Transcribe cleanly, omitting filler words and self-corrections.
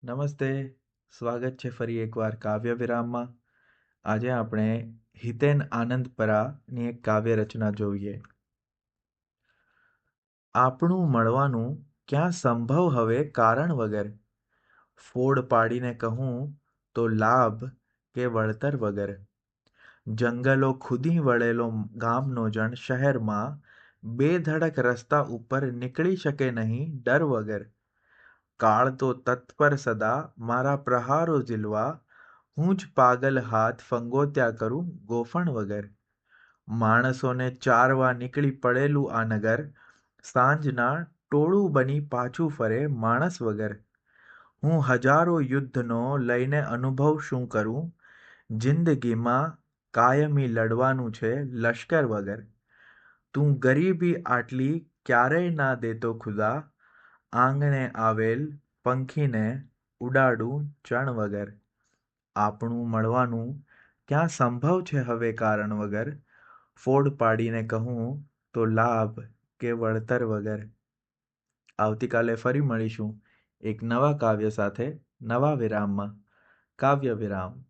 નમસ્તે. સ્વાગત છે ફરી એકવાર કાવ્ય વિરામમાં. આજે આપણે હિતેન આનંદપરાની એક કાવ્ય રચના જોઈએ. આપણું મળવાનું ક્યાં સંભવ હવે કારણ વગર, ફોડ પાડીને કહું તો લાભ કે વળતર વગર. જંગલો ખુદી વળેલો ગામનો જણ શહેરમાં બેધડક રસ્તા ઉપર નીકળી શકે નહીં ડર વગર. કાળ તો તત્પર સદા મારા પ્રહારો ઝીલવા, હું જ પાગલ હાથ ફંગોત્યા કરું ગોફણ વગર. માણસોને ચારવા નીકળી પડેલું આ નગર, સાંજના ટોળું બની પાછું ફરે માણસ વગર. હું હજારો યુદ્ધનો લઈને અનુભવ શું કરું, જિંદગીમાં કાયમી લડવાનું છે લશ્કર વગર. તું ગરીબી આટલી ક્યારેય ના દેતો ખુદા, આંગણે આવેલ પંખીને ઉડાડું ચણ વગર. આપણું મળવાનું ક્યાં સંભવ છે હવે કારણ વગર, ફોડ પાડીને કહું તો લાભ કે વળતર વગર. આવતીકાલે ફરી મળીશું એક નવા કાવ્ય સાથે, નવા વિરામમાં. કાવ્ય વિરામ.